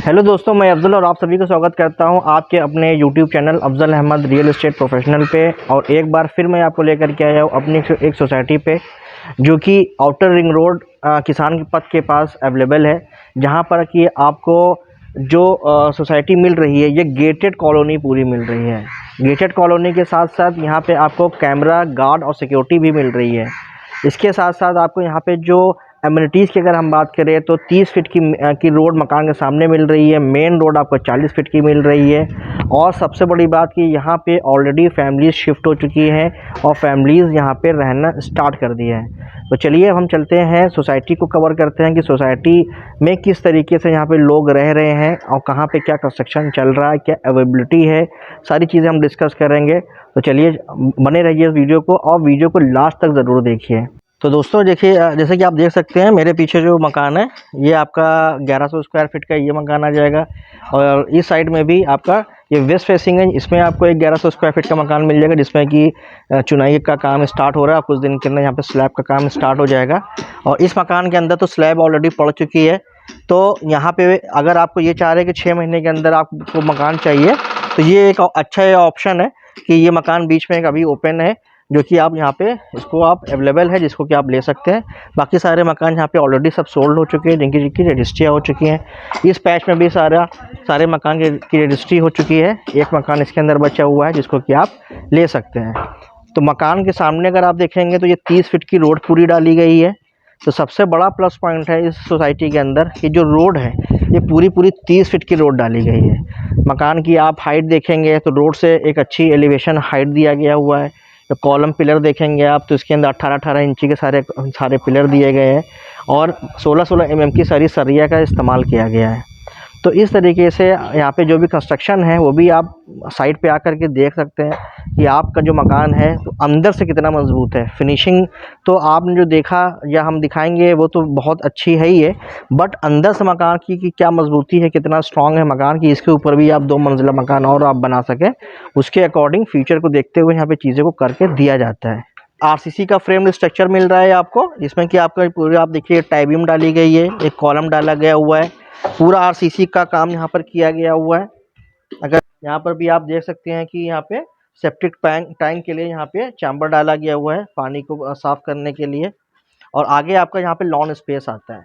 Hello दोस्तों, मैं अफजल और आप सभी का स्वागत करता हूं आपके अपने YouTube channel Afzal Ahmad real estate professional पे। और एक बार फिर मैं आपको लेकर के आया हूं अपनी एक सोसाइटी पे जो कि आउटर रिंग रोड किसान पथ के पास अवेलेबल है। जहां पर कि आपको जो सोसाइटी मिल रही है ये गेटेड कॉलोनी पूरी मिल रही है। गेटेड कॉलोनी के साथ साथ यहाँ पे आपको कैमरा गार्ड और सिक्योरिटी भी मिल रही है। इसके साथ साथ आपको यहाँ पे जो एमिनिटीज़ की अगर हम बात करें तो 30 फीट की रोड मकान के सामने मिल रही है। मेन रोड आपको 40 फीट की मिल रही है। और सबसे बड़ी बात कि यहाँ पे ऑलरेडी फैमिलीज शिफ्ट हो चुकी हैं और फैमिलीज़ यहाँ पे रहना स्टार्ट कर दिए हैं। तो चलिए अब हम चलते हैं सोसाइटी को कवर करते हैं कि सोसाइटी में किस तरीके से यहाँ पे लोग रह रहे हैं और कहाँ पे क्या कंस्ट्रक्शन चल रहा है, क्या अवेलेबिलिटी है, सारी चीज़ें हम डिस्कस करेंगे। तो चलिए बने रहिए इस वीडियो को और वीडियो को लास्ट तक ज़रूर देखिए। तो दोस्तों देखिए, जैसे कि आप देख सकते हैं मेरे पीछे जो मकान है ये आपका 1100 स्क्वायर फीट का ये मकान आ जाएगा। और इस साइड में भी आपका ये वेस्ट फेसिंग है, इसमें आपको एक 1100 स्क्वायर फीट का मकान मिल जाएगा जिसमें कि चुनाई का काम स्टार्ट हो रहा है। कुछ दिन के अंदर यहाँ पे स्लैब का काम स्टार्ट हो जाएगा। और इस मकान के अंदर तो स्लैब ऑलरेडी पड़ चुकी है। तो यहाँ पे अगर आपको ये चाह रहे हैं कि 6 महीने के अंदर आपको मकान चाहिए तो ये एक अच्छा ऑप्शन है कि ये मकान बीच में अभी ओपन है जो कि आप यहाँ पे इसको आप अवेलेबल है जिसको कि आप ले सकते हैं। बाकी सारे मकान यहाँ पे ऑलरेडी सब सोल्ड हो चुके हैं जिनकी रजिस्ट्रियाँ हो चुकी हैं। इस पैच में भी सारे मकान की रजिस्ट्री हो चुकी है। एक मकान इसके अंदर बचा हुआ है जिसको कि आप ले सकते हैं। तो मकान के सामने अगर आप देखेंगे तो ये 30 फीट की रोड पूरी डाली गई है। तो सबसे बड़ा प्लस पॉइंट है इस सोसाइटी के अंदर कि जो रोड है ये पूरी 30 फीट की रोड डाली गई है। मकान की आप हाइट देखेंगे तो रोड से एक अच्छी एलिवेशन हाइट दिया गया हुआ है। तो कॉलम पिलर देखेंगे आप तो इसके अंदर 18-18 इंची के सारे पिलर दिए गए हैं और 16-16 mm की सारी सरिया का इस्तेमाल किया गया है। तो इस तरीके से यहाँ पे जो भी कंस्ट्रक्शन है वो भी आप साइट पे आकर के देख सकते हैं कि आपका जो मकान है तो अंदर से कितना मजबूत है। फिनिशिंग तो आपने जो देखा या हम दिखाएंगे वो तो बहुत अच्छी है ही है, बट अंदर से मकान की क्या मजबूती है, कितना स्ट्रांग है मकान की, इसके ऊपर भी आप 2 मंजिला मकान और आप बना सकें उसके अकॉर्डिंग फ्यूचर को देखते हुए यहाँ पे चीज़ों को करके दिया जाता है। आरसीसी का फ्रेम स्ट्रक्चर मिल रहा है आपको, जिसमें कि आपका पूरे आप देखिए टाई बीम डाली गई है, एक कॉलम डाला गया हुआ है, पूरा आरसीसी का काम यहाँ पर किया गया हुआ है। अगर यहाँ पर भी आप देख सकते हैं कि यहाँ पे सेप्टिक टैंक के लिए यहाँ पे चैम्बर डाला गया हुआ है पानी को साफ करने के लिए। और आगे आपका यहाँ पे लॉन स्पेस आता है।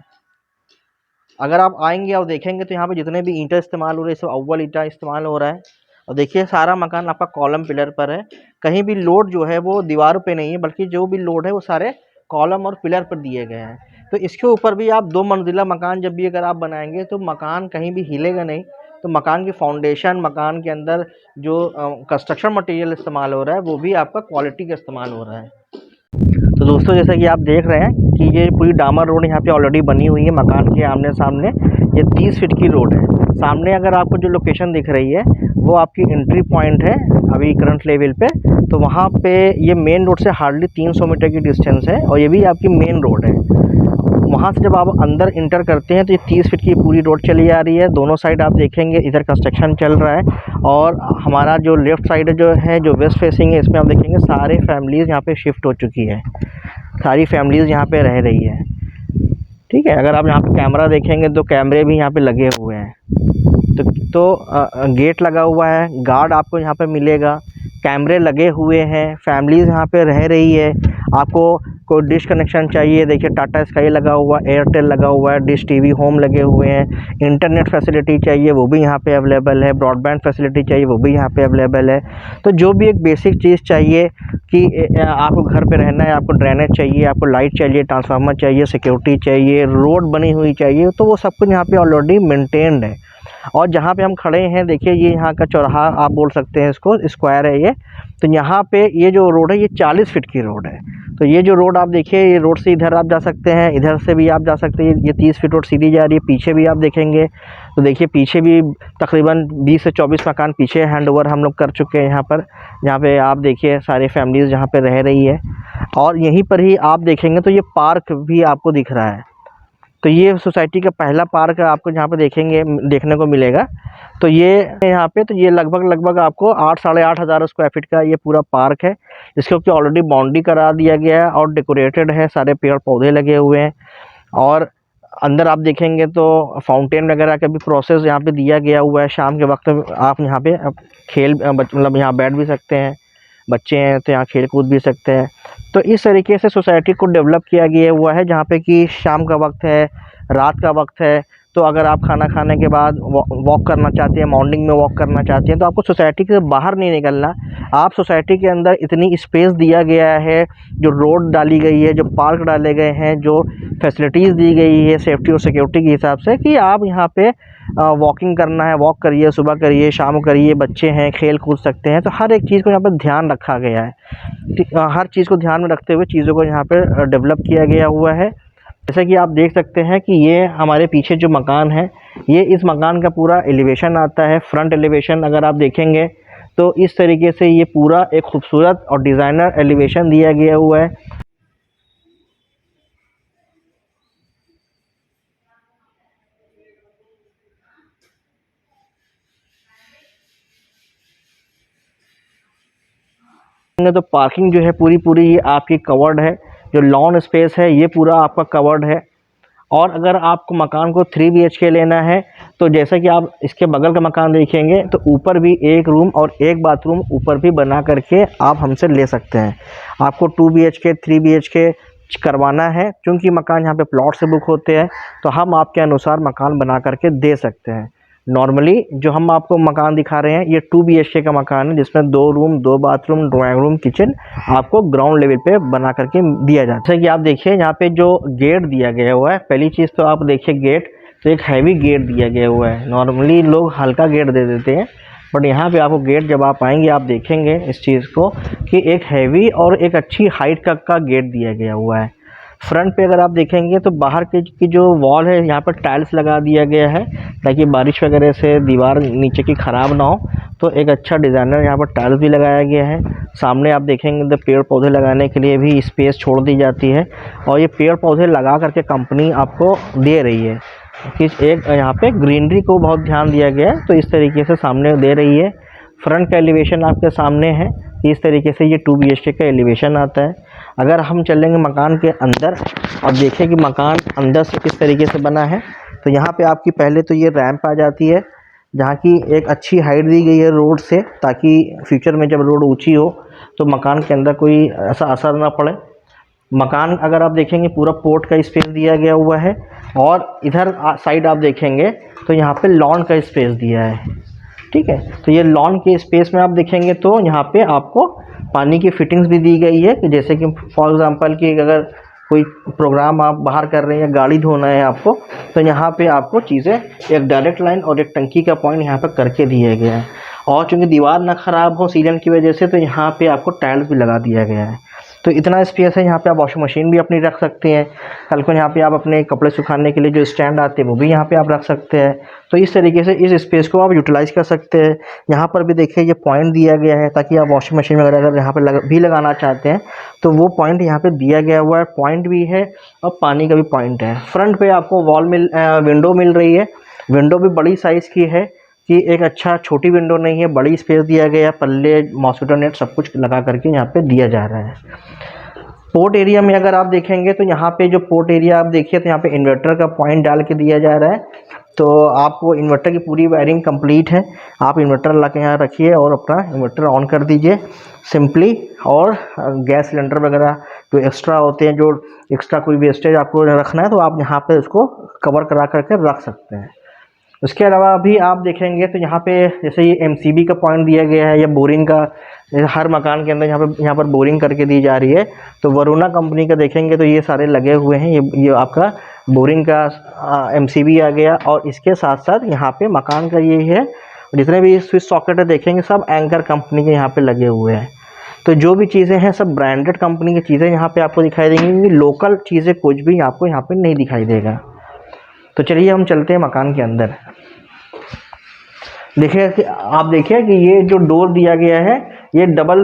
अगर आप आएंगे और देखेंगे तो यहाँ पे जितने भी ईंटें इस्तेमाल हो रहे हैं सब अव्वल ईंटा इस्तेमाल हो रहा है। और देखिए सारा मकान आपका कॉलम पिलर पर है। कहीं भी लोड जो है वो दीवारों पे नहीं है, बल्कि जो भी लोड है वो सारे कॉलम और पिलर पर दिए गए हैं। तो इसके ऊपर भी आप 2 मंजिला मकान जब भी अगर आप बनाएंगे तो मकान कहीं भी हिलेगा नहीं। तो मकान की फाउंडेशन, मकान के अंदर जो कंस्ट्रक्शन मटेरियल इस्तेमाल हो रहा है वो भी आपका क्वालिटी का इस्तेमाल हो रहा है। तो दोस्तों जैसा कि आप देख रहे हैं कि ये पूरी डामर रोड यहाँ पे ऑलरेडी बनी हुई है मकान के आमने सामने। ये 30 फीट की रोड है। सामने अगर आपको जो लोकेशन दिख रही है वो आपकी एंट्री पॉइंट है अभी करंट लेवल पे। तो वहाँ पे ये मेन रोड से हार्डली 300 मीटर की डिस्टेंस है और ये भी आपकी मेन रोड है। वहाँ से जब आप अंदर इंटर करते हैं तो ये 30 फीट की पूरी रोड चली आ रही है। दोनों साइड आप देखेंगे इधर कंस्ट्रक्शन चल रहा है और हमारा जो लेफ़्ट साइड जो वेस्ट फेसिंग है इसमें आप देखेंगे सारे फैमिलीज़ यहाँ पे शिफ्ट हो चुकी है। सारी फैमिलीज़ यहाँ पे रह रही है। ठीक है, अगर आप यहाँ पे कैमरा देखेंगे तो कैमरे भी यहाँ पे लगे हुए हैं। तो गेट लगा हुआ है, गार्ड आपको यहाँ पे मिलेगा, कैमरे लगे हुए हैं, फैमिलीज़ यहाँ पे रह रही है। आपको कोई डिश कनेक्शन चाहिए, देखिए टाटा स्काई लगा हुआ, एयरटेल लगा हुआ है, डिश टीवी होम लगे हुए हैं। इंटरनेट फैसिलिटी चाहिए वो भी यहाँ पे अवेलेबल है, ब्रॉडबैंड फैसिलिटी चाहिए वो भी यहाँ पे अवेलेबल है। तो जो भी एक बेसिक चीज़ चाहिए कि आपको घर पे रहना है, आपको ड्रेनेज चाहिए, आपको लाइट चाहिए, ट्रांसफार्मर चाहिए, सिक्योरिटी चाहिए, रोड बनी हुई चाहिए, तो वो सब कुछ यहाँ पे ऑलरेडी मेंटेन्ड है। और जहाँ पे हम खड़े हैं देखिए ये यहाँ का चौराहा आप बोल सकते हैं, इसको स्क्वायर है ये। तो यहाँ पे ये जो रोड है ये 40 फीट की रोड है। तो ये जो रोड आप देखिए ये रोड से इधर आप जा सकते हैं, इधर से भी आप जा सकते हैं। ये 30 फीट रोड सीधी जा रही है। पीछे भी आप देखेंगे तो देखिए पीछे भी तकरीबन 20 से 24 मकान पीछे हैंड ओवर हम लोग कर चुके हैं यहाँ पर। जहाँ पे आप देखिए सारी फैमिलीज़ जहाँ पे रह रही है। और यहीं पर ही आप देखेंगे तो ये पार्क भी आपको दिख रहा है। तो ये सोसाइटी का पहला पार्क आपको जहाँ पे देखने को मिलेगा। तो ये यहाँ पे तो ये लगभग आपको 8-8.5 हज़ार स्क्वायर फीट का ये पूरा पार्क है, जिसके ऊपर ऑलरेडी बाउंड्री करा दिया गया है और डेकोरेटेड है, सारे पेड़ पौधे लगे हुए हैं। और अंदर आप देखेंगे तो फाउंटेन वगैरह का भी प्रोसेस यहाँ पे दिया गया हुआ है। शाम के वक्त आप यहाँ पे मतलब यहाँ बैठ भी सकते हैं, बच्चे हैं तो यहाँ खेल कूद भी सकते हैं। तो इस तरीके से सोसाइटी को डेवलप किया गया हुआ है, जहाँ पे कि शाम का वक्त है, रात का वक्त है, तो अगर आप खाना खाने के बाद वॉक करना चाहते हैं, मॉर्निंग में वॉक करना चाहते हैं, तो आपको सोसाइटी से बाहर नहीं निकलना। आप सोसाइटी के अंदर इतनी स्पेस दिया गया है, जो रोड डाली गई है, जो पार्क डाले गए हैं, जो फैसिलिटीज़ दी गई है सेफ्टी और सिक्योरिटी के हिसाब से, कि आप यहाँ पे वॉकिंग करना है, वॉक करिए, सुबह करिए, शाम करिए, बच्चे हैं खेल कूद सकते हैं। तो हर एक चीज़ को यहाँ पर ध्यान रखा गया है। हर चीज़ को ध्यान में रखते हुए चीज़ों को यहाँ पे डेवलप किया गया हुआ है। जैसा कि आप देख सकते हैं कि ये हमारे पीछे जो मकान है, ये इस मकान का पूरा एलिवेशन आता है। फ्रंट एलिवेशन अगर आप देखेंगे तो इस तरीके से ये पूरा एक खूबसूरत और डिज़ाइनर एलिवेशन दिया गया हुआ है। तो पार्किंग जो है पूरी ये आपकी कवर्ड है। जो लॉन स्पेस है ये पूरा आपका कवर्ड है। और अगर आपको मकान को 3 BHK लेना है, तो जैसा कि आप इसके बगल का मकान देखेंगे तो ऊपर भी एक रूम और एक बाथरूम ऊपर भी बना करके आप हमसे ले सकते हैं। आपको 2 BHK 3 BHK करवाना है, क्योंकि मकान यहाँ पे प्लॉट से बुक होते हैं, तो हम आपके अनुसार मकान बना करके दे सकते हैं। नॉर्मली जो हम आपको मकान दिखा रहे हैं ये 2 BHK का मकान है, जिसमें 2 room 2 bathroom drawing room kitchen आपको ग्राउंड लेवल पे बना करके दिया जाता है। जैसे कि आप देखिए यहाँ पे जो गेट दिया गया हुआ है, पहली चीज़ तो आप देखिए गेट, तो एक हैवी गेट दिया गया हुआ है। नॉर्मली लोग हल्का गेट दे देते हैं, बट यहाँ पे आपको गेट जब आप आएंगे आप देखेंगे इस चीज़ को कि एक हैवी और एक अच्छी हाइट का गेट दिया गया हुआ है। फ्रंट पे अगर आप देखेंगे तो बाहर की जो वॉल है यहाँ पर टाइल्स लगा दिया गया है, ताकि बारिश वगैरह से दीवार नीचे की ख़राब ना हो। तो एक अच्छा डिज़ाइनर यहाँ पर टाइल्स भी लगाया गया है। सामने आप देखेंगे तो पेड़ पौधे लगाने के लिए भी स्पेस छोड़ दी जाती है, और ये पेड़ पौधे लगा करके कंपनी आपको दे रही है कि एक यहाँ पे ग्रीनरी को बहुत ध्यान दिया गया है, तो इस तरीके से सामने दे रही है। फ्रंट का एलिवेशन आपके सामने है, इस तरीके से ये 2 BHK का एलिवेशन आता है। अगर हम चलेंगे मकान के अंदर और देखें कि मकान अंदर से किस तरीके से बना है, तो यहाँ पे आपकी पहले तो ये रैंप आ जाती है, जहाँ की एक अच्छी हाइट दी गई है रोड से, ताकि फ्यूचर में जब रोड ऊंची हो तो मकान के अंदर कोई ऐसा असर ना पड़े। मकान अगर आप देखेंगे पूरा पोर्ट का स्पेस दिया गया हुआ है, और इधर साइड आप देखेंगे तो यहाँ पे लॉन का स्पेस दिया है। ठीक है, तो ये लॉन के स्पेस में आप देखेंगे तो यहाँ पे आपको पानी की फिटिंग्स भी दी गई है, कि जैसे कि फॉर एग्जांपल कि अगर कोई प्रोग्राम आप बाहर कर रहे हैं या गाड़ी धोना है आपको, तो यहाँ पे आपको चीज़ें एक डायरेक्ट लाइन और एक टंकी का पॉइंट यहाँ पे करके दिया गया है। और चूँकि दीवार ना ख़राब हो सीलन की वजह से, तो यहाँ पे आपको टाइल्स भी लगा दिया गया है। तो इतना स्पेस है, यहाँ पे आप वॉशिंग मशीन भी अपनी रख सकते हैं। कल को यहाँ पे आप अपने कपड़े सुखाने के लिए जो स्टैंड आते हैं वो भी यहाँ पे आप रख सकते हैं। तो इस तरीके से इस स्पेस को आप यूटिलाइज़ कर सकते हैं। यहाँ पर भी देखिए ये पॉइंट दिया गया है, ताकि आप वॉशिंग मशीन वगैरह अगर यहाँ पे भी लगाना चाहते हैं तो वो पॉइंट यहाँ पे दिया गया हुआ है। पॉइंट भी है और पानी का भी पॉइंट है। फ्रंट पे आपको विंडो मिल रही है। विंडो भी बड़ी साइज़ की है, कि एक अच्छा छोटी विंडो नहीं है, बड़ी स्पेस दिया गया है। पल्ले मॉस्किटो नेट सब कुछ लगा करके यहाँ पे दिया जा रहा है। पोर्ट एरिया में अगर आप देखेंगे तो यहाँ पे जो पोर्ट एरिया आप देखिए तो यहाँ पे इन्वर्टर का पॉइंट डाल के दिया जा रहा है। तो आपको इन्वर्टर की पूरी वायरिंग कंप्लीट है। आप इन्वर्टर ला के यहाँ रखिए और अपना इन्वर्टर ऑन कर दीजिए सिंपली। और गैस सिलेंडर वगैरह जो एक्स्ट्रा होते हैं, जो एक्स्ट्रा कोई वेस्टेज आपको रखना है, तो आप यहाँ पे उसको कवर करा करके रख सकते हैं। उसके अलावा अभी आप देखेंगे तो यहाँ पे जैसे ये एमसीबी का पॉइंट दिया गया है, या बोरिंग का, हर मकान के अंदर यहाँ पर बोरिंग करके दी जा रही है। तो वरुणा कंपनी का देखेंगे तो ये सारे लगे हुए हैं। ये आपका बोरिंग का एमसीबी आ गया, और इसके साथ साथ यहाँ पे मकान का ये है, जितने भी स्विच सॉकेट है देखेंगे सब एंकर कंपनी के यहाँ पे लगे हुए हैं। तो जो भी चीज़ें हैं सब ब्रांडेड कंपनी की चीज़ें यहाँ पे आपको दिखाई देंगी। लोकल चीज़ें कुछ भी आपको यहाँ पे नहीं दिखाई देगा। तो चलिए हम चलते हैं मकान के अंदर। देखिए कि आप देखिए कि ये जो डोर दिया गया है, ये डबल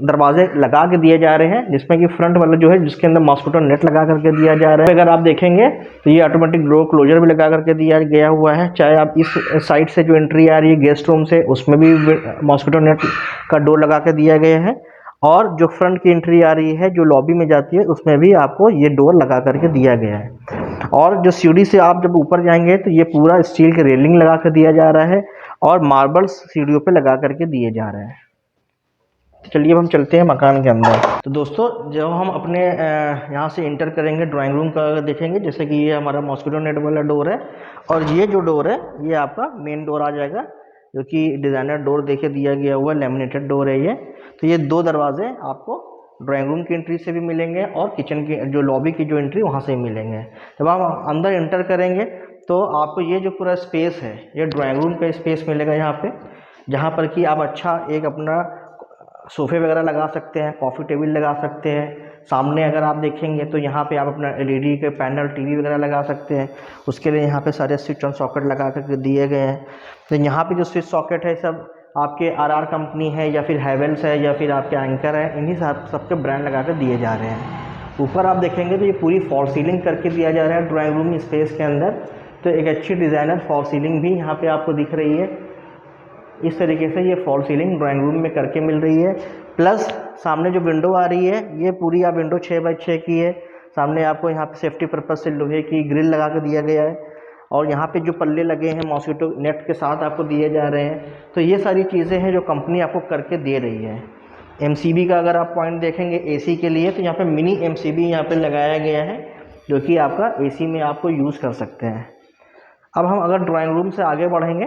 दरवाजे लगा के दिए जा रहे हैं, जिसमें कि फ्रंट वाला जो है जिसके अंदर मॉस्किटो नेट लगा करके दिया जा रहा है। अगर आप देखेंगे तो ये ऑटोमेटिक डोर क्लोजर भी लगा करके दिया गया हुआ है। चाहे आप इस साइड से जो एंट्री आ रही है गेस्ट रूम से, उसमें भी मॉस्किटो नेट का डोर लगा के दिया गया है। और जो फ्रंट की एंट्री आ रही है जो लॉबी में जाती है, उसमें भी आपको ये डोर लगा करके दिया गया है। और जो सीढ़ी से आप जब ऊपर जाएंगे तो ये पूरा स्टील की रेलिंग लगा कर दिया जा रहा है और मार्बल्स सीढ़ियों पे लगा करके दिए जा रहे हैं। तो चलिए अब हम चलते हैं मकान के अंदर। तो दोस्तों जब हम अपने यहाँ से इंटर करेंगे ड्राइंग रूम का अगर देखेंगे, जैसे कि ये हमारा मॉस्किटो नेट वाला डोर है और ये जो डोर है ये आपका मेन डोर आ जाएगा, जो कि डिज़ाइनर डोर देखे दिया गया हुआ लेमिनेटेड डोर है ये। तो ये दो दरवाजे आपको ड्राइंग रूम की एंट्री से भी मिलेंगे और किचन की जो लॉबी की जो एंट्री वहाँ से मिलेंगे। जब आप अंदर इंटर करेंगे तो आपको ये जो पूरा स्पेस है ये ड्राइंग रूम का स्पेस मिलेगा यहाँ पे, जहाँ पर कि आप अच्छा एक अपना सोफ़े वगैरह लगा सकते हैं, कॉफ़ी टेबल लगा सकते हैं। सामने अगर आप देखेंगे तो यहाँ पे आप अपना एलईडी के पैनल टीवी वगैरह लगा सकते हैं। उसके लिए यहाँ पे सारे स्विच ऑन सॉकेट लगा कर दिए गए हैं। तो यहाँ पे जो स्विच सॉकेट है सब आपके आरआर कंपनी है या फिर हैवेल्स है या फिर आपके एंकर है, इन्हीं सबके ब्रांड लगा कर दिए जा रहे हैं। ऊपर आप देखेंगे तो ये पूरी फॉल सीलिंग करके दिया जा रहा है ड्राइंग रूम स्पेस के अंदर। तो एक अच्छी डिज़ाइनर फॉल सीलिंग भी यहाँ पे आपको दिख रही है। इस तरीके से ये फॉल सीलिंग ड्राइंग रूम में करके मिल रही है। प्लस सामने जो विंडो आ रही है ये पूरी आप विंडो 6x6 की है। सामने आपको यहाँ पे सेफ्टी पर्पज़ से लोहे की ग्रिल लगा कर दिया गया है और यहाँ पे जो पल्ले लगे हैं मॉस्किटो नेट के साथ आपको दिए जा रहे हैं। तो ये सारी चीज़ें हैं जो कंपनी आपको करके दे रही है। एमसीबी का अगर आप पॉइंट देखेंगे एसी के लिए तो यहाँ पे मिनी एमसीबी यहाँ पे लगाया गया है, जो कि आपका एसी में आपको यूज़ कर सकते हैं। अब हम अगर ड्राइंग रूम से आगे बढ़ेंगे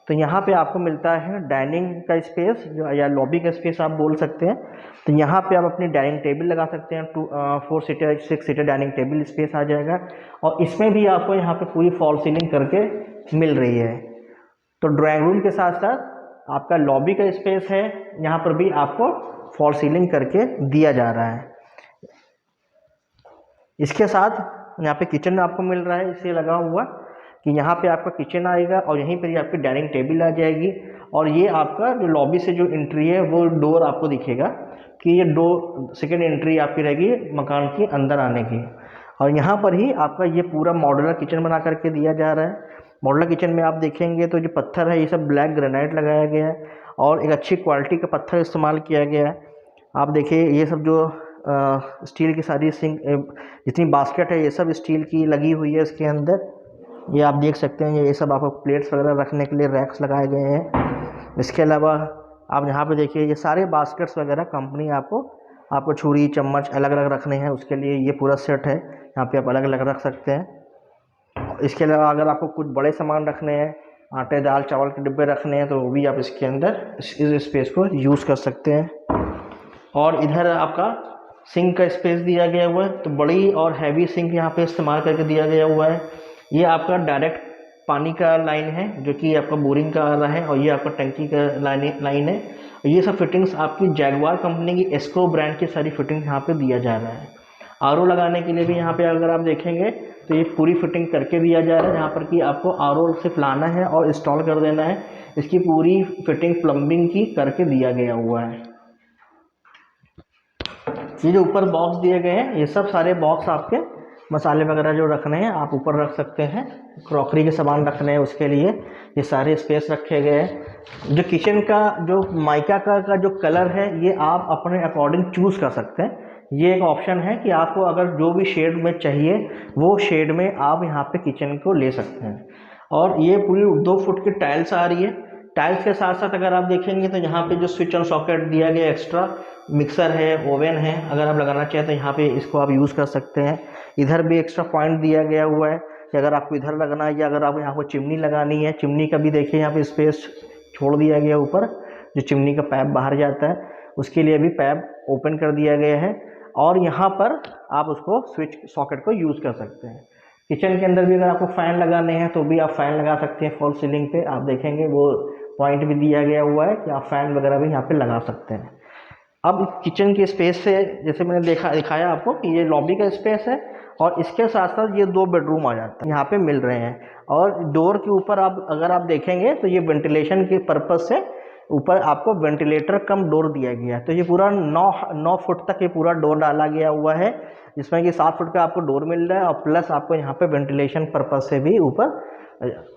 तो यहाँ पे आपको मिलता है डाइनिंग का स्पेस या लॉबी का स्पेस आप बोल सकते हैं। तो यहाँ पे आप अपनी डाइनिंग टेबल लगा सकते हैं। 4 seater 6 seater dining table space आ जाएगा और इसमें भी आपको यहाँ पे पूरी फॉल सीलिंग करके मिल रही है। तो ड्राइंग रूम के साथ साथ आपका लॉबी का स्पेस है, यहाँ पर भी आपको फॉल सीलिंग करके दिया जा रहा है। इसके साथ यहाँ पे किचन आपको मिल रहा है इसे लगा हुआ कि यहाँ पे आपका किचन आएगा और यहीं पर ही आपकी डाइनिंग टेबल आ जाएगी। और ये आपका जो लॉबी से जो एंट्री है वो डोर आपको दिखेगा कि ये सेकेंड एंट्री आपकी रहेगी मकान के अंदर आने की। और यहाँ पर ही आपका ये पूरा मॉड्यूलर किचन बना करके दिया जा रहा है। मॉड्यूलर किचन में आप देखेंगे तो जो पत्थर है ये सब ब्लैक ग्रेनाइट लगाया गया है और एक अच्छी क्वालिटी का पत्थर इस्तेमाल किया गया है। आप देखिए ये सब जो स्टील की सारी सिंक जितनी बास्केट है ये सब स्टील की लगी हुई है इसके अंदर। ये आप देख सकते हैं ये सब आपको प्लेट्स वगैरह रखने के लिए रैक्स लगाए गए हैं। इसके अलावा आप यहाँ पे देखिए ये सारे बास्केट्स वगैरह कंपनी आपको छुरी चम्मच अलग अलग रखने हैं उसके लिए ये पूरा सेट है, यहाँ पे आप अलग अलग रख सकते हैं। इसके अलावा अगर आपको कुछ बड़े सामान रखने हैं, आटे दाल चावल के डिब्बे रखने हैं, तो वो भी आप इसके अंदर इस स्पेस को यूज़ कर सकते हैं। और इधर आपका सिंक का स्पेस दिया गया हुआ है, तो बड़ी और हैवी सिंक यहाँ पे इस्तेमाल करके दिया गया हुआ है। ये आपका डायरेक्ट पानी का लाइन है जो कि आपका बोरिंग का आ रहा है और ये आपका टंकी का लाइन है। ये सब फिटिंग्स आपकी जैगवार कंपनी की एस्को ब्रांड की सारी फिटिंग यहाँ पे दिया जा रहा है। आरओ लगाने के लिए भी यहाँ पे अगर आप देखेंगे तो ये पूरी फिटिंग करके दिया जा रहा है, जहाँ पर कि आपको आरओ सिर्फ लाना है और इंस्टॉल कर देना है। इसकी पूरी फिटिंग प्लम्बिंग की करके दिया गया हुआ है। ये जो ऊपर बॉक्स दिए गए हैं ये सब सारे बॉक्स आपके मसाले वगैरह जो रखने हैं आप ऊपर रख सकते हैं। क्रॉकरी के सामान रखने हैं उसके लिए ये सारे स्पेस रखे गए हैं। जो किचन का जो माइका का जो कलर है ये आप अपने अकॉर्डिंग चूज़ कर सकते हैं। ये एक ऑप्शन है कि आपको अगर जो भी शेड में चाहिए वो शेड में आप यहाँ पे किचन को ले सकते हैं। और ये पूरी 2 फुट की टाइल्स आ रही है। टाइल्स के साथ साथ अगर आप देखेंगे तो यहाँ पे जो स्विच ऑन सॉकेट दिया गया एक्स्ट्रा मिक्सर है, ओवन है, अगर आप लगाना चाहें तो यहाँ पे इसको आप यूज़ कर सकते हैं। इधर भी एक्स्ट्रा पॉइंट दिया गया हुआ है कि अगर आपको इधर लगना है या अगर आप यहाँ पर चिमनी लगानी है, चिमनी का भी देखिए यहाँ पे स्पेस छोड़ दिया गया ऊपर, जो चिमनी का पैप बाहर जाता है उसके लिए भी पैप ओपन कर दिया गया है। और यहाँ पर आप उसको स्विच सॉकेट को यूज़ कर सकते हैं। किचन के अंदर भी अगर आपको फ़ैन लगाने हैं तो भी आप फ़ैन लगा सकते हैं। फॉल सीलिंग पे आप देखेंगे वो पॉइंट भी दिया गया हुआ है कि आप फ़ैन वगैरह भी यहाँ पे लगा सकते हैं। अब किचन के स्पेस से जैसे मैंने दिखाया आपको कि ये लॉबी का स्पेस है और इसके साथ साथ ये 2 बेडरूम आ जाते हैं यहाँ पे मिल रहे हैं। और डोर के ऊपर अगर आप देखेंगे तो ये वेंटिलेशन के पर्पज़ से ऊपर आपको वेंटिलेटर कम डोर दिया गया है। तो ये पूरा 9 फुट तक ये पूरा डोर डाला गया हुआ है, जिसमें कि 7 फुट का आपको डोर मिल रहा है और प्लस आपको यहाँ पे वेंटिलेशन पर्पज़ से भी ऊपर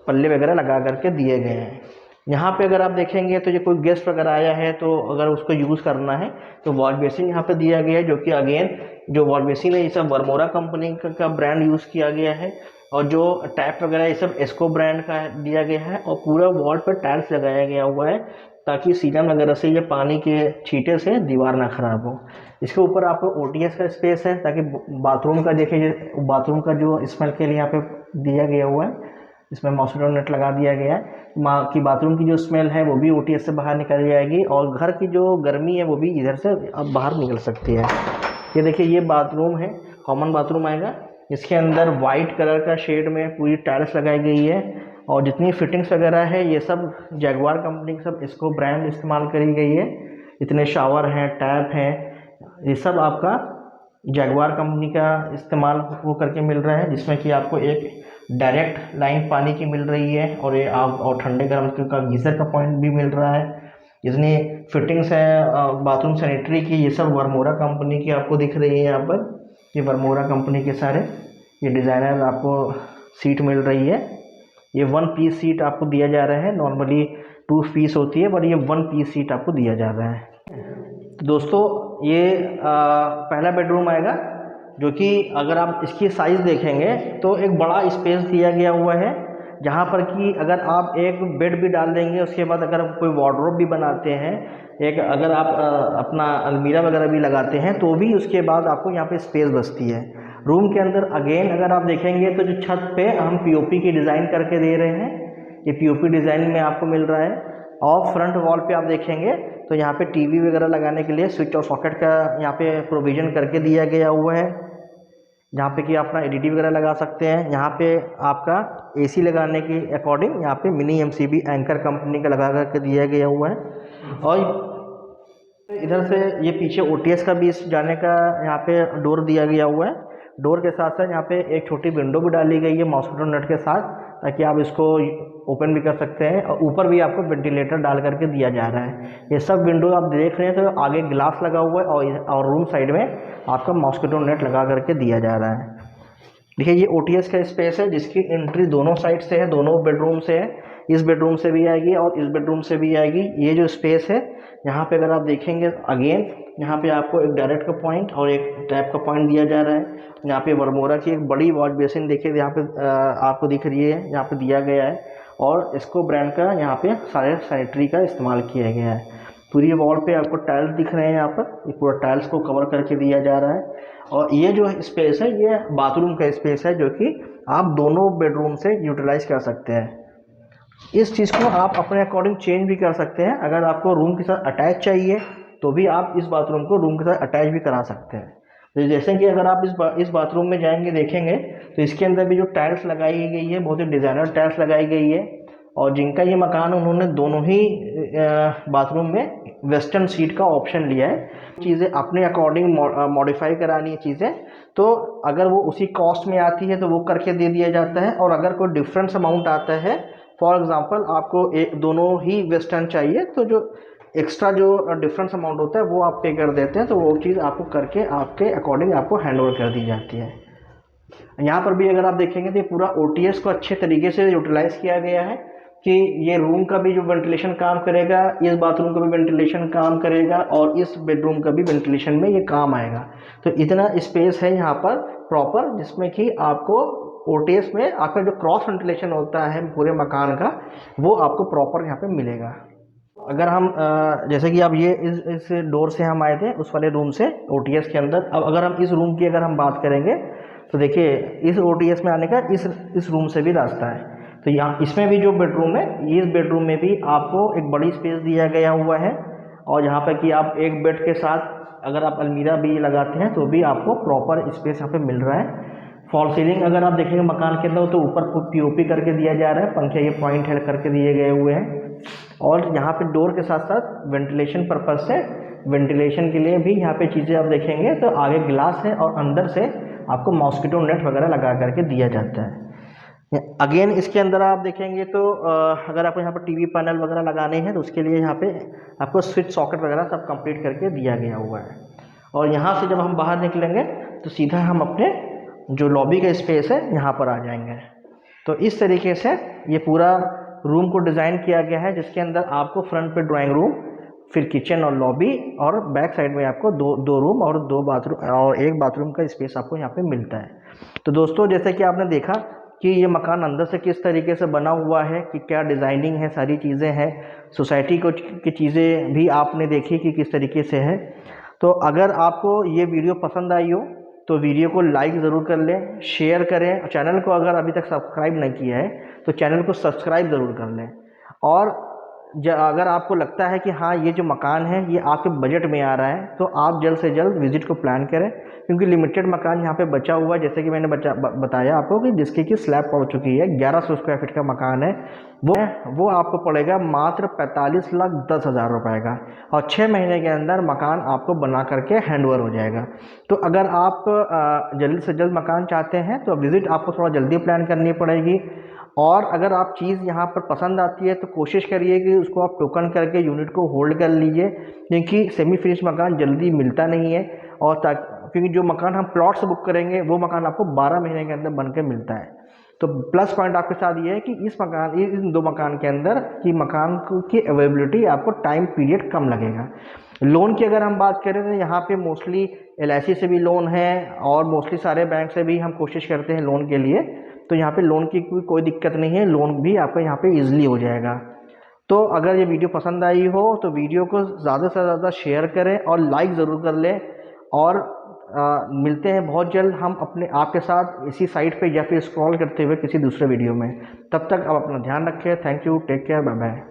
पल्ले वगैरह लगा करके दिए गए हैं। यहाँ पे अगर आप देखेंगे तो ये कोई गेस्ट वगैरह आया है तो अगर उसको यूज़ करना है तो वॉश बेसिन यहाँ पे दिया गया है, जो कि अगेन जो वॉश बेसिन है ये सब वर्मोरा कंपनी का ब्रांड यूज़ किया गया है। और जो टैप वगैरह ये सब एस्को ब्रांड का दिया गया है। और पूरा वॉल पर टाइल्स लगाया गया हुआ है ताकि सीलन वगैरह से ये पानी के छींटे से दीवार ना खराब हो। इसके ऊपर आपको ओटीएस का स्पेस है ताकि बाथरूम का देखिए, बाथरूम का जो स्मेल के लिए यहाँ पे दिया गया हुआ है, इसमें मॉस्किटो नेट लगा दिया गया है। माँ की बाथरूम की जो स्मेल है वो भी ओटीएस से बाहर निकल जाएगी और घर की जो गर्मी है वो भी इधर से अब बाहर निकल सकती है। ये देखिए ये बाथरूम है, कॉमन बाथरूम आएगा। इसके अंदर वाइट कलर का शेड में पूरी टाइल्स लगाई गई है और जितनी फिटिंग्स वगैरह है ये सब जैगवार कंपनी की, सब इसको ब्रांड इस्तेमाल करी गई है। इतने शावर हैं, टैप हैं, ये सब आपका जैगवार कंपनी का इस्तेमाल वो करके मिल रहा है, जिसमें कि आपको एक डायरेक्ट लाइन पानी की मिल रही है और ये और ठंडे गर्म का गीज़र का पॉइंट भी मिल रहा है। जितनी फिटिंग्स हैं बाथरूम सैनिटरी की ये सब वर्मोरा कंपनी की आपको दिख रही है। यहाँ पर ये वर्मोरा कंपनी के सारे ये डिज़ाइनर आपको सीट मिल रही है। ये 1 पीस सीट आपको दिया जा रहा है, नॉर्मली 2 पीस होती है बट ये 1 पीस सीट आपको दिया जा रहा है। तो दोस्तों ये पहला बेडरूम आएगा, जो कि अगर आप इसकी साइज़ देखेंगे तो एक बड़ा स्पेस दिया गया हुआ है, जहाँ पर कि अगर आप एक बेड भी डाल देंगे, उसके बाद अगर कोई वार्डरोब भी बनाते हैं, एक अगर आप अपना अलमीरा वगैरह भी लगाते हैं तो भी उसके बाद आपको यहाँ पे स्पेस बचती है। रूम के अंदर अगेन अगर आप देखेंगे तो जो छत पे हम पीओपी की डिज़ाइन करके दे रहे हैं, ये पीओपी डिज़ाइन में आपको मिल रहा है। और फ्रंट वॉल पे आप देखेंगे तो यहाँ पे टीवी वगैरह लगाने के लिए स्विच और सॉकेट का यहाँ पे प्रोविज़न करके दिया गया हुआ है, जहाँ पे कि अपना एलईडी वगैरह लगा सकते हैं। यहाँ पे आपका एसी लगाने के अकॉर्डिंग यहाँ पे मिनी एमसीबी एंकर कंपनी का लगा करके दिया गया हुआ है। और इधर से ये पीछे ओटीएस का भी जाने का यहाँ पे डोर दिया गया हुआ है। डोर के साथ साथ यहाँ पे एक छोटी विंडो भी डाली गई है मॉस्किटो नेट के साथ, ताकि आप इसको ओपन भी कर सकते हैं। और ऊपर भी आपको वेंटिलेटर डाल करके दिया जा रहा है। ये सब विंडो आप देख रहे हैं तो आगे ग्लास लगा हुआ है और रूम साइड में आपका मॉस्किटो नेट लगा करके दिया जा रहा है। देखिए ये ओटीएस का स्पेस है, जिसकी एंट्री दोनों साइड से है, दोनों बेडरूम से है। इस बेडरूम से भी आएगी और इस बेडरूम से भी आएगी। ये जो स्पेस है यहाँ पे अगर आप देखेंगे अगेन यहाँ पे आपको एक डायरेक्ट का पॉइंट और एक टैप का पॉइंट दिया जा रहा है। यहाँ पे वर्मोरा की एक बड़ी वॉश बेसिन देखिए यहाँ पे आपको दिख रही है, यहाँ पे दिया गया है। और इसको ब्रांड का यहाँ पे सारे सैनिटरी का इस्तेमाल किया गया है। पूरी वॉल पे आपको टाइल्स दिख रहे हैं, यहाँ पर ये पूरा टाइल्स को कवर करके दिया जा रहा है। और ये जो स्पेस है ये बाथरूम का स्पेस है, जो कि आप दोनों बेडरूम से यूटिलाइज कर सकते हैं। इस चीज़ को आप अपने अकॉर्डिंग चेंज भी कर सकते हैं। अगर आपको रूम के साथ अटैच चाहिए तो भी आप इस बाथरूम को रूम के साथ अटैच भी करा सकते हैं। तो जैसे कि अगर आप इस बाथरूम में जाएंगे देखेंगे तो इसके अंदर भी जो टाइल्स लगाई गई है बहुत ही डिज़ाइनर टाइल्स लगाई गई है। और जिनका ये मकान उन्होंने दोनों ही बाथरूम में वेस्टर्न सीट का ऑप्शन लिया है। चीज़ें अपने अकॉर्डिंग मॉडिफाई करानी है चीज़ें, तो अगर वो उसी कॉस्ट में आती है तो वो करके दे दिया जाता है। और अगर कोई डिफरेंस अमाउंट आता है, फॉर एग्ज़ाम्पल आपको दोनों ही वेस्टर्न चाहिए, तो जो एक्स्ट्रा जो डिफरेंस अमाउंट होता है वो आप पे कर देते हैं, तो वो चीज़ आपको करके आपके अकॉर्डिंग आपको हैंड ओवर कर दी जाती है। यहाँ पर भी अगर आप देखेंगे तो ये पूरा ओटीएस को अच्छे तरीके से यूटिलाइज किया गया है कि ये रूम का भी जो वेंटिलेशन काम करेगा, इस बाथरूम का भी वेंटिलेशन काम करेगा और इस बेडरूम का भी वेंटिलेशन में ये काम आएगा। तो इतना स्पेस है यहाँ पर प्रॉपर, जिसमें कि आपको ओटीएस में आपका जो क्रॉस वेंटिलेशन होता है पूरे मकान का, वो आपको प्रॉपर यहाँ पे मिलेगा। अगर हम जैसे कि अब ये इस डोर से हम आए थे उस वाले रूम से ओटीएस के अंदर, अब अगर हम इस रूम की अगर हम बात करेंगे तो देखिए इस ओटीएस में आने का इस रूम से भी रास्ता है। तो यहाँ इसमें भी जो बेडरूम है, इस बेडरूम में भी आपको एक बड़ी स्पेस दिया गया हुआ है। और यहाँ पर कि आप एक बेड के साथ अगर आप अलमीरा भी लगाते हैं तो भी आपको प्रॉपर स्पेस यहाँ पे मिल रहा है। फॉल सीलिंग अगर आप देखेंगे मकान के अंदर तो ऊपर पीओपी करके दिया जा रहा है, पंखे ये पॉइंट हेड करके दिए गए हुए हैं। और यहाँ पे डोर के साथ साथ वेंटिलेशन पर्पज से, वेंटिलेशन के लिए भी यहाँ पे चीज़ें आप देखेंगे तो आगे ग्लास है और अंदर से आपको मॉस्किटो नेट वगैरह लगा करके दिया जाता है। अगेन इसके अंदर आप देखेंगे तो अगर आपको यहाँ पर टीवी पैनल वगैरह लगाने हैं तो उसके लिए यहाँ पे आपको स्विच सॉकेट वगैरह सब कंप्लीट करके दिया गया हुआ है। और यहाँ से जब हम बाहर निकलेंगे तो सीधा हम अपने जो लॉबी का स्पेस है यहाँ पर आ जाएंगे। तो इस तरीके से ये पूरा रूम को डिज़ाइन किया गया है, जिसके अंदर आपको फ्रंट पे ड्राइंग रूम, फिर किचन और लॉबी, और बैक साइड में आपको दो रूम और 2 बाथरूम और 1 बाथरूम का स्पेस आपको यहाँ पे मिलता है। तो दोस्तों, जैसे कि आपने देखा कि ये मकान अंदर से किस तरीके से बना हुआ है, कि क्या डिज़ाइनिंग है, सारी चीज़ें हैं, सोसाइटी को की चीज़ें भी आपने देखी कि किस तरीके से है। तो अगर आपको ये वीडियो पसंद आई हो तो वीडियो को लाइक ज़रूर कर लें, शेयर करें, चैनल को अगर अभी तक सब्सक्राइब नहीं किया है तो चैनल को सब्सक्राइब ज़रूर कर लें। और अगर आपको लगता है कि हाँ ये जो मकान है ये आपके बजट में आ रहा है तो आप जल्द से जल्द विज़िट को प्लान करें, क्योंकि लिमिटेड मकान यहाँ पे बचा हुआ है, जैसे कि मैंने बताया आपको कि जिसकी कि स्लैब पड़ चुकी है। 1100 स्क्वायर फीट का मकान है, वो आपको पड़ेगा मात्र 45,10,000 रुपये का, और 6 महीने के अंदर मकान आपको बना करके हैंडओवर हो जाएगा। तो अगर आप जल्द से जल्द मकान चाहते हैं तो विज़िट आपको थोड़ा जल्दी प्लान करनी पड़ेगी। और अगर आप चीज़ यहाँ पर पसंद आती है तो कोशिश करिए कि उसको आप टोकन करके यूनिट को होल्ड कर लीजिए, क्योंकि सेमी फिनिश मकान जल्दी मिलता नहीं है। और क्योंकि जो मकान हम प्लॉट से बुक करेंगे वो मकान आपको 12 महीने के अंदर बन के मिलता है। तो प्लस पॉइंट आपके साथ ये है कि इन 2 मकान के अंदर की मकान की अवेलेबिलिटी आपको टाइम पीरियड कम लगेगा। लोन की अगर हम बात करें तो यहाँ पे मोस्टली LIC से भी लोन है, और मोस्टली सारे बैंक से भी हम कोशिश करते हैं लोन के लिए। तो यहाँ पे लोन की कोई दिक्कत नहीं है, लोन भी आपका यहाँ पे ईजिली हो जाएगा। तो अगर ये वीडियो पसंद आई हो तो वीडियो को ज़्यादा से ज़्यादा शेयर करें और लाइक ज़रूर कर लें। और मिलते हैं बहुत जल्द हम आपके साथ इसी साइट पे या फिर स्क्रॉल करते हुए किसी दूसरे वीडियो में। तब तक आप अपना ध्यान रखें। Thank you, take care, bye bye.